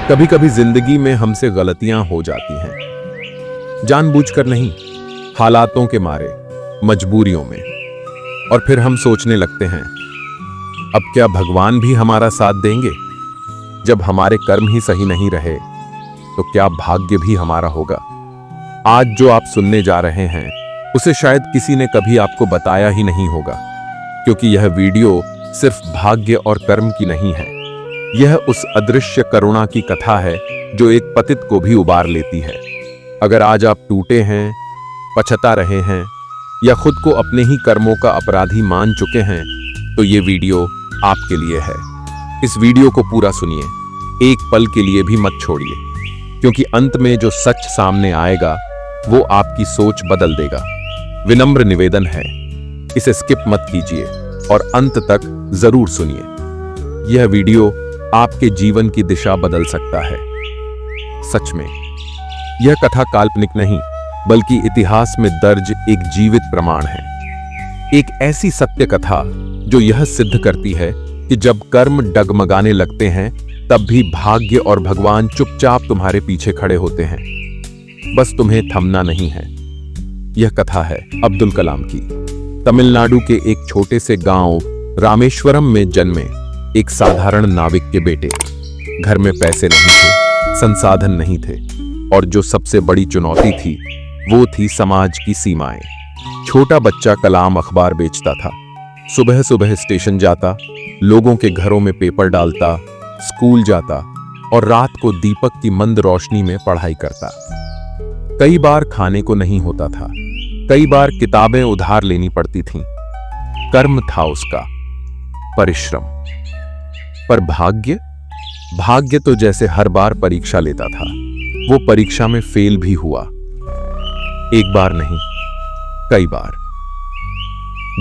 कभी कभी जिंदगी में हमसे गलतियां हो जाती हैं, जानबूझकर नहीं, हालातों के मारे, मजबूरियों में। और फिर हम सोचने लगते हैं, अब क्या भगवान भी हमारा साथ देंगे? जब हमारे कर्म ही सही नहीं रहे तो क्या भाग्य भी हमारा होगा? आज जो आप सुनने जा रहे हैं उसे शायद किसी ने कभी आपको बताया ही नहीं होगा, क्योंकि यह वीडियो सिर्फ भाग्य और कर्म की नहीं है। यह उस अदृश्य करुणा की कथा है जो एक पतित को भी उबार लेती है। अगर आज आप टूटे हैं, पछता रहे हैं या खुद को अपने ही कर्मों का अपराधी मान चुके हैं, तो ये वीडियो आपके लिए है। इस वीडियो को पूरा सुनिए, एक पल के लिए भी मत छोड़िए, क्योंकि अंत में जो सच सामने आएगा वो आपकी सोच बदल देगा। विनम्र निवेदन है, इसे स्किप मत कीजिए और अंत तक जरूर सुनिए। यह वीडियो आपके जीवन की दिशा बदल सकता है। सच में यह कथा काल्पनिक नहीं, बल्कि इतिहास में दर्ज एक जीवित प्रमाण है। एक ऐसी सत्य कथा जो यह सिद्ध करती है कि जब कर्म डगमगाने लगते हैं, तब भी भाग्य और भगवान चुपचाप तुम्हारे पीछे खड़े होते हैं। बस तुम्हें थमना नहीं है। यह कथा है अब्दुल कलाम की। तमिलनाडु के एक छोटे से गांव रामेश्वरम में जन्मे एक साधारण नाविक के बेटे। घर में पैसे नहीं थे, संसाधन नहीं थे, और जो सबसे बड़ी चुनौती थी वो थी समाज की सीमाएं। छोटा बच्चा कलाम अखबार बेचता था, सुबह सुबह स्टेशन जाता, लोगों के घरों में पेपर डालता, स्कूल जाता और रात को दीपक की मंद रोशनी में पढ़ाई करता। कई बार खाने को नहीं होता था, कई बार किताबें उधार लेनी पड़ती थीं। कर्म था उसका, परिश्रम। पर भाग्य तो जैसे हर बार परीक्षा लेता था। वो परीक्षा में फेल भी हुआ, एक बार नहीं, कई बार।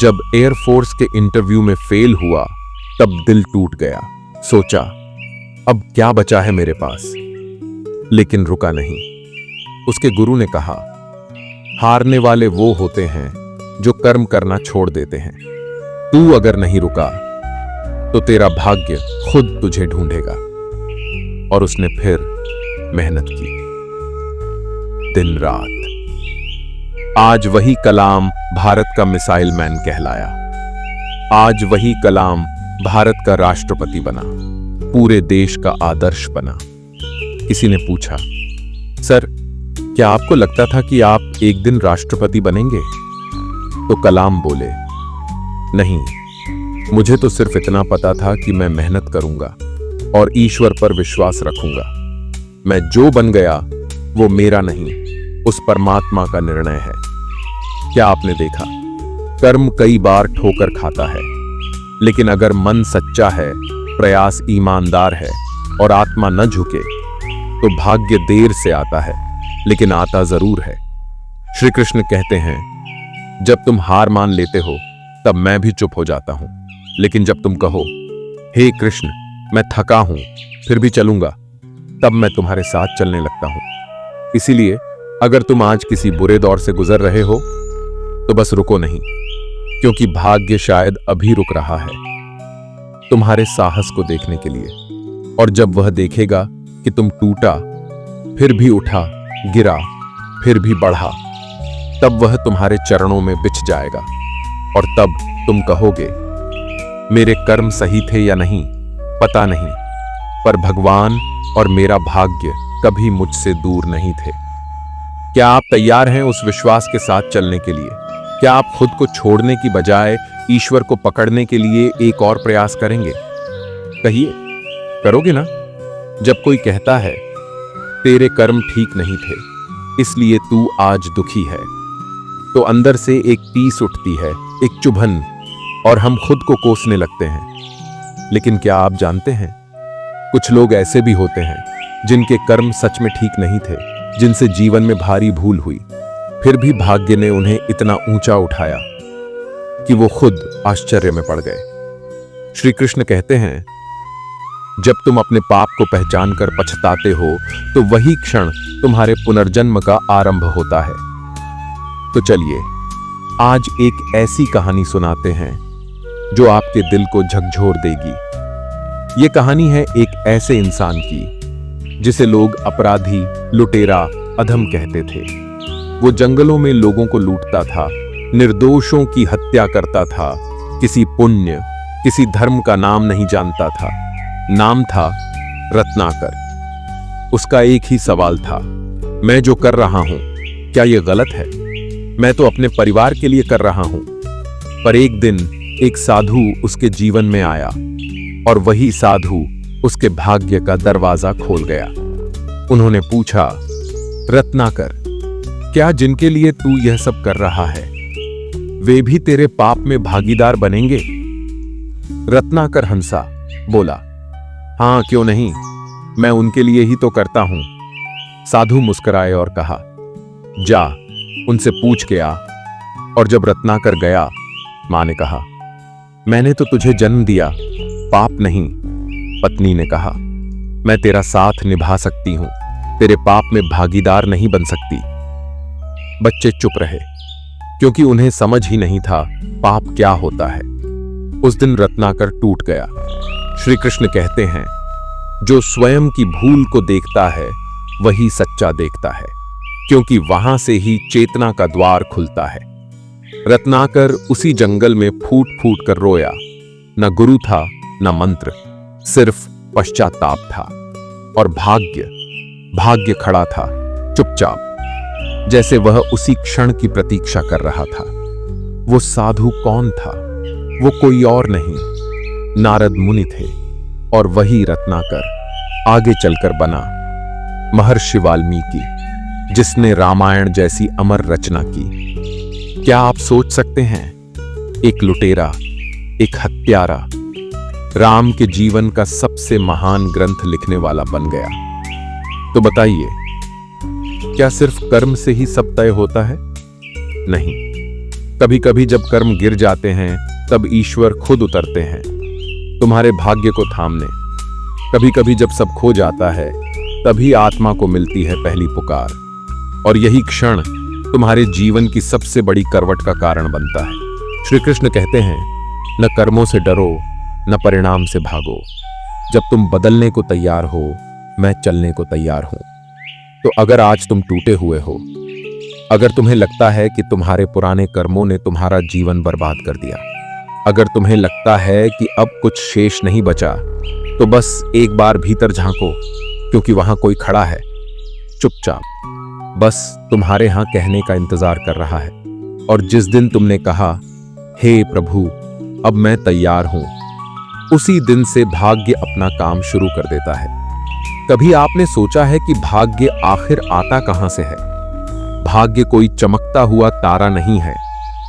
जब एयरफोर्स के इंटरव्यू में फेल हुआ, तब दिल टूट गया। सोचा, अब क्या बचा है मेरे पास? लेकिन रुका नहीं। उसके गुरु ने कहा, हारने वाले वो होते हैं जो कर्म करना छोड़ देते हैं। तू अगर नहीं रुका तो तेरा भाग्य खुद तुझे ढूंढेगा। और उसने फिर मेहनत की, दिन रात। आज वही कलाम भारत का मिसाइल मैन कहलाया। आज वही कलाम भारत का राष्ट्रपति बना, पूरे देश का आदर्श बना। किसी ने पूछा, सर, क्या आपको लगता था कि आप एक दिन राष्ट्रपति बनेंगे? तो कलाम बोले, नहीं, मुझे तो सिर्फ इतना पता था कि मैं मेहनत करूंगा और ईश्वर पर विश्वास रखूंगा। मैं जो बन गया वो मेरा नहीं, उस परमात्मा का निर्णय है। क्या आपने देखा, कर्म कई बार ठोकर खाता है, लेकिन अगर मन सच्चा है, प्रयास ईमानदार है और आत्मा न झुके, तो भाग्य देर से आता है, लेकिन आता जरूर है। श्री कृष्ण कहते हैं, जब तुम हार मान लेते हो तब मैं भी चुप हो जाता हूं, लेकिन जब तुम कहो, हे कृष्ण, मैं थका हूं फिर भी चलूंगा, तब मैं तुम्हारे साथ चलने लगता हूं। इसीलिए अगर तुम आज किसी बुरे दौर से गुजर रहे हो तो बस रुको नहीं, क्योंकि भाग्य शायद अभी रुक रहा है तुम्हारे साहस को देखने के लिए। और जब वह देखेगा कि तुम टूटा, फिर भी उठा, गिरा, फिर भी बढ़ा, तब वह तुम्हारे चरणों में बिछ जाएगा। और तब तुम कहोगे, मेरे कर्म सही थे या नहीं पता नहीं, पर भगवान और मेरा भाग्य कभी मुझसे दूर नहीं थे। क्या आप तैयार हैं उस विश्वास के साथ चलने के लिए? क्या आप खुद को छोड़ने की बजाय ईश्वर को पकड़ने के लिए एक और प्रयास करेंगे? कहिए, करोगे ना? जब कोई कहता है, तेरे कर्म ठीक नहीं थे इसलिए तू आज दुखी है, तो अंदर से एक टीस उठती है, एक चुभन, और हम खुद को कोसने लगते हैं। लेकिन क्या आप जानते हैं, कुछ लोग ऐसे भी होते हैं जिनके कर्म सच में ठीक नहीं थे, जिनसे जीवन में भारी भूल हुई, फिर भी भाग्य ने उन्हें इतना ऊंचा उठाया कि वो खुद आश्चर्य में पड़ गए। श्री कृष्ण कहते हैं, जब तुम अपने पाप को पहचान कर पछताते हो, तो वही क्षण तुम्हारे पुनर्जन्म का आरंभ होता है। तो चलिए आज एक ऐसी कहानी सुनाते हैं जो आपके दिल को झकझोर देगी। ये कहानी है एक ऐसे इंसान की जिसे लोग अपराधी, लुटेरा, अधम कहते थे। वो जंगलों में लोगों को लूटता था, निर्दोषों की हत्या करता था, किसी पुण्य, किसी धर्म का नाम नहीं जानता था। नाम था रत्नाकर। उसका एक ही सवाल था, मैं जो कर रहा हूं क्या यह गलत है? मैं तो अपने परिवार के लिए कर रहा हूं। पर एक दिन एक साधु उसके जीवन में आया और वही साधु उसके भाग्य का दरवाजा खोल गया। उन्होंने पूछा, रत्नाकर, क्या जिनके लिए तू यह सब कर रहा है वे भी तेरे पाप में भागीदार बनेंगे? रत्नाकर हंसा, बोला, हां, क्यों नहीं, मैं उनके लिए ही तो करता हूं। साधु मुस्कुराए और कहा, जा, उनसे पूछ के आ। और जब रत्नाकर गया, मां ने कहा, मैंने तो तुझे जन्म दिया, पाप नहीं। पत्नी ने कहा, मैं तेरा साथ निभा सकती हूं, तेरे पाप में भागीदार नहीं बन सकती। बच्चे चुप रहे, क्योंकि उन्हें समझ ही नहीं था पाप क्या होता है। उस दिन रत्नाकर टूट गया। श्री कृष्ण कहते हैं, जो स्वयं की भूल को देखता है वही सच्चा देखता है, क्योंकि वहां से ही चेतना का द्वार खुलता है। रत्नाकर उसी जंगल में फूट फूट कर रोया। न गुरु था, न मंत्र, सिर्फ पश्चाताप था। और भाग्य खड़ा था चुपचाप, जैसे वह उसी क्षण की प्रतीक्षा कर रहा था। वो साधु कौन था? वो कोई और नहीं, नारद मुनि थे। और वही रत्नाकर आगे चलकर बना महर्षि वाल्मीकि, जिसने रामायण जैसी अमर रचना की। क्या आप सोच सकते हैं, एक लुटेरा, एक हत्यारा, राम के जीवन का सबसे महान ग्रंथ लिखने वाला बन गया। तो बताइए, क्या सिर्फ कर्म से ही सब तय होता है? नहीं, कभी कभी जब कर्म गिर जाते हैं तब ईश्वर खुद उतरते हैं तुम्हारे भाग्य को थामने। कभी कभी जब सब खो जाता है तभी आत्मा को मिलती है पहली पुकार, और यही क्षण तुम्हारे जीवन की सबसे बड़ी करवट का कारण बनता है। श्री कृष्ण कहते हैं, न कर्मों से डरो, न परिणाम से भागो। जब तुम बदलने को तैयार हो, मैं चलने को तैयार हूं। तो अगर आज तुम टूटे हुए हो, अगर तुम्हें लगता है कि तुम्हारे पुराने कर्मों ने तुम्हारा जीवन बर्बाद कर दिया, अगर तुम्हें लगता है कि अब कुछ शेष नहीं बचा, तो बस एक बार भीतर झांको, क्योंकि वहां कोई खड़ा है, चुपचाप, बस तुम्हारे यहां कहने का इंतजार कर रहा है। और जिस दिन तुमने कहा, हे प्रभु, अब मैं तैयार हूं, उसी दिन से भाग्य अपना काम शुरू कर देता है। कभी आपने सोचा है कि भाग्य आखिर आता कहां से है? भाग्य कोई चमकता हुआ तारा नहीं है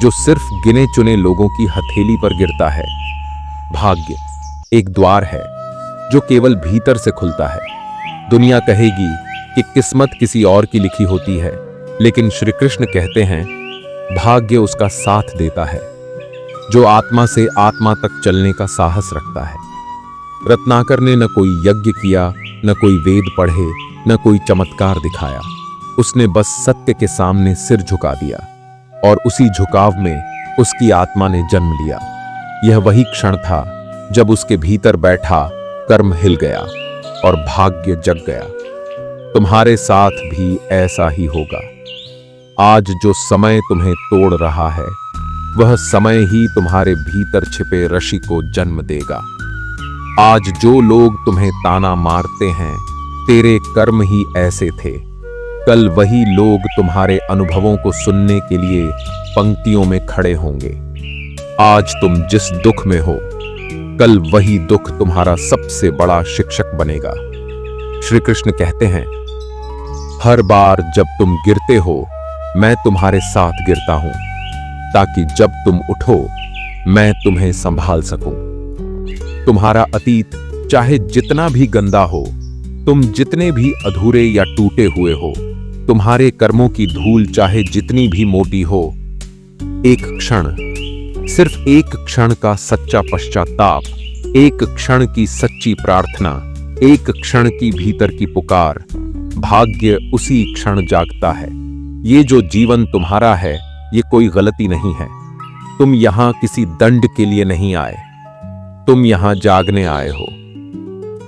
जो सिर्फ गिने चुने लोगों की हथेली पर गिरता है। भाग्य एक द्वार है जो केवल भीतर से खुलता है। दुनिया कहेगी कि किस्मत किसी और की लिखी होती है, लेकिन श्री कृष्ण कहते हैं, भाग्य उसका साथ देता है जो आत्मा से आत्मा तक चलने का साहस रखता है। रत्नाकर ने न कोई यज्ञ किया, न कोई वेद पढ़े, न कोई चमत्कार दिखाया। उसने बस सत्य के सामने सिर झुका दिया, और उसी झुकाव में उसकी आत्मा ने जन्म लिया। यह वही क्षण था जब उसके भीतर बैठा कर्म हिल गया और भाग्य जग गया। तुम्हारे साथ भी ऐसा ही होगा। आज जो समय तुम्हें तोड़ रहा है, वह समय ही तुम्हारे भीतर छिपे ऋषि को जन्म देगा। आज जो लोग तुम्हें ताना मारते हैं, तेरे कर्म ही ऐसे थे। कल वही लोग तुम्हारे अनुभवों को सुनने के लिए पंक्तियों में खड़े होंगे। आज तुम जिस दुख में हो, कल वही दुख तुम्हारा सबसे बड़ा शिक्षक बनेगा। श्री कृष्ण कहते हैं, हर बार जब तुम गिरते हो, मैं तुम्हारे साथ गिरता हूं, ताकि जब तुम उठो, मैं तुम्हें संभाल सकूं। तुम्हारा अतीत चाहे जितना भी गंदा हो, तुम जितने भी अधूरे या टूटे हुए हो, तुम्हारे कर्मों की धूल चाहे जितनी भी मोटी हो, एक क्षण, सिर्फ एक क्षण का सच्चा पश्चाताप, एक क्षण की सच्ची प्रार्थना, एक क्षण की भीतर की पुकार, भाग्य उसी क्षण जागता है। ये जो जीवन तुम्हारा है, ये कोई गलती नहीं है। तुम यहां किसी दंड के लिए नहीं आए, तुम यहां जागने आए हो।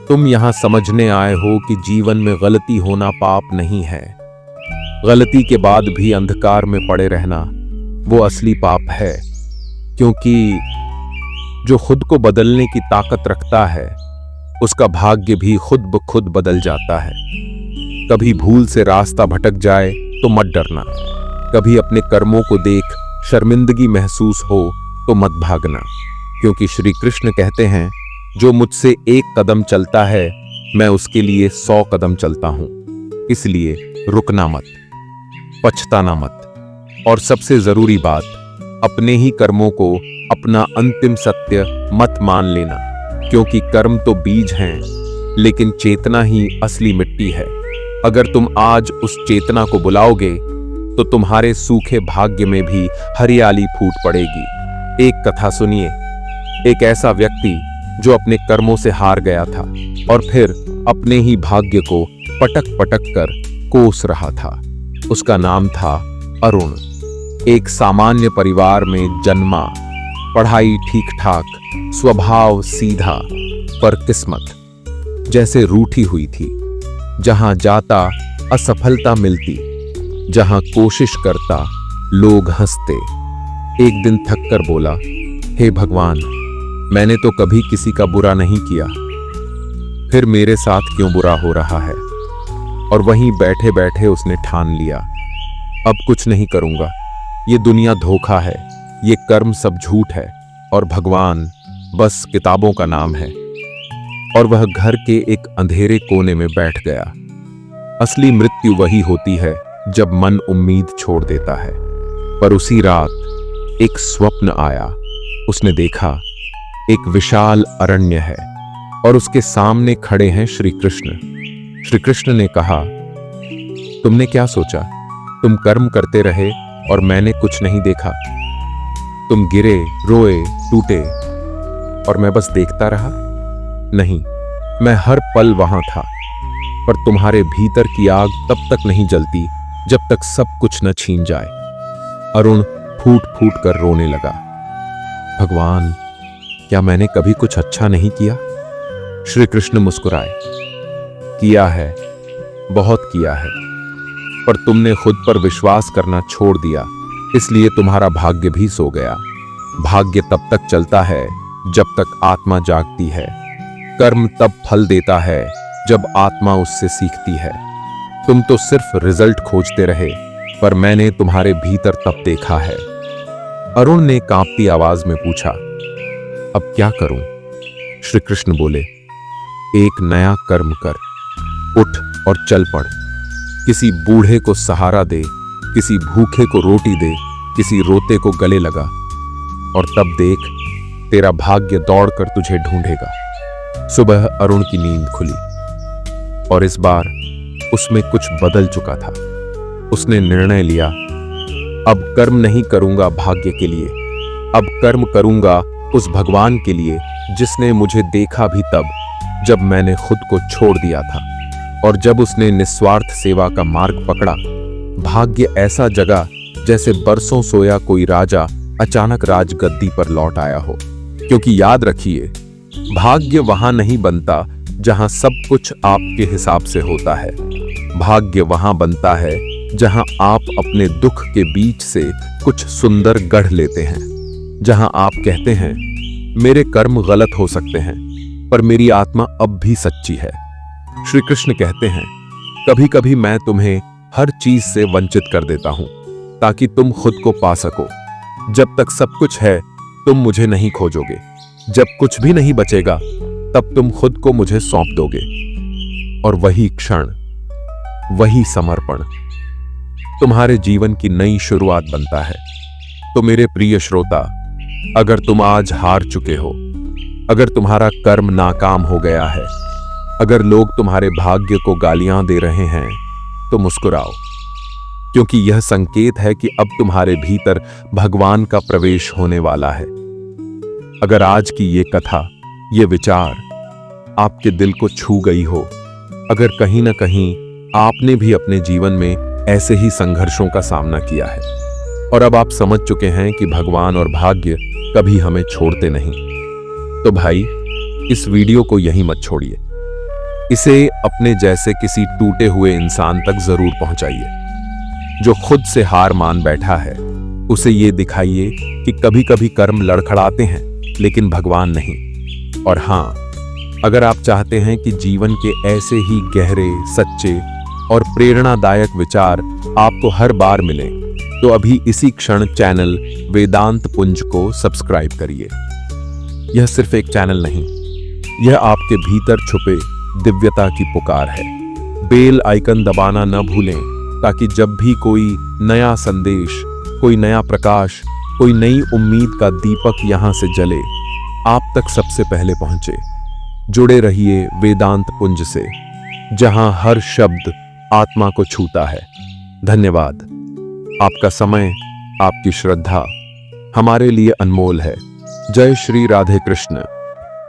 तुम यहां समझने आए हो कि जीवन में गलती होना पाप नहीं है। गलती के बाद भी अंधकार में पड़े रहना वो असली पाप है, क्योंकि जो खुद को बदलने की ताकत रखता है उसका भाग्य भी खुद ब खुद बदल जाता है। कभी भूल से रास्ता भटक जाए तो मत डरना, कभी अपने कर्मों को देख शर्मिंदगी महसूस हो तो मत भागना, क्योंकि श्री कृष्ण कहते हैं जो मुझसे एक कदम चलता है मैं उसके लिए 100 कदम चलता हूं। इसलिए रुकना मत, पछताना मत, और सबसे जरूरी बात, अपने ही कर्मों को अपना अंतिम सत्य मत मान लेना, क्योंकि कर्म तो बीज हैं लेकिन चेतना ही असली मिट्टी है। अगर तुम आज उस चेतना को बुलाओगे तो तुम्हारे सूखे भाग्य में भी हरियाली फूट पड़ेगी। एक कथा सुनिए। एक ऐसा व्यक्ति जो अपने कर्मों से हार गया था और फिर अपने ही भाग्य को पटक पटक कर कोस रहा था। उसका नाम था अरुण। एक सामान्य परिवार में जन्मा, पढ़ाई ठीक ठाक, स्वभाव सीधा, पर किस्मत जैसे रूठी हुई थी। जहां जाता असफलता मिलती, जहां कोशिश करता लोग हंसते। एक दिन थक कर बोला, हे भगवान, मैंने तो कभी किसी का बुरा नहीं किया, फिर मेरे साथ क्यों बुरा हो रहा है। और वहीं बैठे बैठे उसने ठान लिया, अब कुछ नहीं करूंगा, ये दुनिया धोखा है, ये कर्म सब झूठ है और भगवान बस किताबों का नाम है। और वह घर के एक अंधेरे कोने में बैठ गया। असली मृत्यु वही होती है जब मन उम्मीद छोड़ देता है। पर उसी रात एक स्वप्न आया। उसने देखा एक विशाल अरण्य है और उसके सामने खड़े हैं श्री कृष्ण। श्री कृष्ण ने कहा, तुमने क्या सोचा? तुम कर्म करते रहे और मैंने कुछ नहीं देखा। तुम गिरे, रोए, टूटे और मैं बस देखता रहा? नहीं, मैं हर पल वहां था, पर तुम्हारे भीतर की आग तब तक नहीं जलती जब तक सब कुछ न छीन जाए। अरुण फूट फूट कर रोने लगा। भगवान, क्या मैंने कभी कुछ अच्छा नहीं किया? श्री कृष्ण मुस्कुराए, किया है, बहुत किया है, पर तुमने खुद पर विश्वास करना छोड़ दिया, इसलिए तुम्हारा भाग्य भी सो गया। भाग्य तब तक चलता है जब तक आत्मा जागती है। कर्म तब फल देता है जब आत्मा उससे सीखती है। तुम तो सिर्फ रिजल्ट खोजते रहे, पर मैंने तुम्हारे भीतर तब देखा है। अरुण ने कांपती आवाज में पूछा, अब क्या करूं? श्री कृष्ण बोले, एक नया कर्म कर, उठ और चल पड़। किसी बूढ़े को सहारा दे, किसी भूखे को रोटी दे, किसी रोते को गले लगा, और तब देख तेरा भाग्य दौड़कर तुझे ढूंढेगा। सुबह अरुण की नींद खुली और इस बार उसमें कुछ बदल चुका था। उसने निर्णय लिया, अब कर्म नहीं करूंगा भाग्य के लिए, अब कर्म करूंगा उस भगवान के लिए जिसने मुझे देखा भी तब जब मैंने खुद को छोड़ दिया था। और जब उसने निस्वार्थ सेवा का मार्ग पकड़ा, भाग्य ऐसा जगा जैसे बरसों सोया कोई राजा अचानक राजगद्दी पर लौट आया हो। क्योंकि याद रखिए, भाग्य वहां नहीं बनता जहां सब कुछ आपके हिसाब से होता है। भाग्य वहां बनता है जहां आप अपने दुख के बीच से कुछ सुंदर गढ़ लेते हैं, जहां आप कहते हैं, मेरे कर्म गलत हो सकते हैं, पर मेरी आत्मा अब भी सच्ची है। श्री कृष्ण कहते हैं, कभी कभी मैं तुम्हें हर चीज से वंचित कर देता हूं ताकि तुम खुद को पा सको। जब तक सब कुछ है तुम मुझे नहीं खोजोगे, जब कुछ भी नहीं बचेगा तब तुम खुद को मुझे सौंप दोगे। और वही क्षण, वही समर्पण तुम्हारे जीवन की नई शुरुआत बनता है। तो मेरे प्रिय श्रोता, अगर तुम आज हार चुके हो, अगर तुम्हारा कर्म नाकाम हो गया है, अगर लोग तुम्हारे भाग्य को गालियां दे रहे हैं, तो मुस्कुराओ, क्योंकि यह संकेत है कि अब तुम्हारे भीतर भगवान का प्रवेश होने वाला है। अगर आज की ये कथा, ये विचार आपके दिल को छू गई हो, अगर कहीं ना कहीं आपने भी अपने जीवन में ऐसे ही संघर्षों का सामना किया है और अब आप समझ चुके हैं कि भगवान और भाग्य कभी हमें छोड़ते नहीं, तो भाई इस वीडियो को यहीं मत छोड़िए। इसे अपने जैसे किसी टूटे हुए इंसान तक जरूर पहुंचाइए। जो खुद से हार मान बैठा है उसे ये दिखाइए कि कभी कभी कर्म लड़खड़ाते हैं लेकिन भगवान नहीं। और हां, अगर आप चाहते हैं कि जीवन के ऐसे ही गहरे, सच्चे और प्रेरणादायक विचार आपको हर बार मिलें, तो अभी इसी क्षण चैनल वेदांत पुंज को सब्सक्राइब करिए। यह सिर्फ एक चैनल नहीं, यह आपके भीतर छुपे दिव्यता की पुकार है। बेल आइकन दबाना न भूलें ताकि जब भी कोई नया संदेश, कोई नया प्रकाश, कोई नई उम्मीद का दीपक यहां से जले, आप तक सबसे पहले पहुंचे। जुड़े रहिए वेदांत पुंज से, जहां हर शब्द आत्मा को छूता है। धन्यवाद। आपका समय, आपकी श्रद्धा हमारे लिए अनमोल है। जय श्री राधे कृष्ण।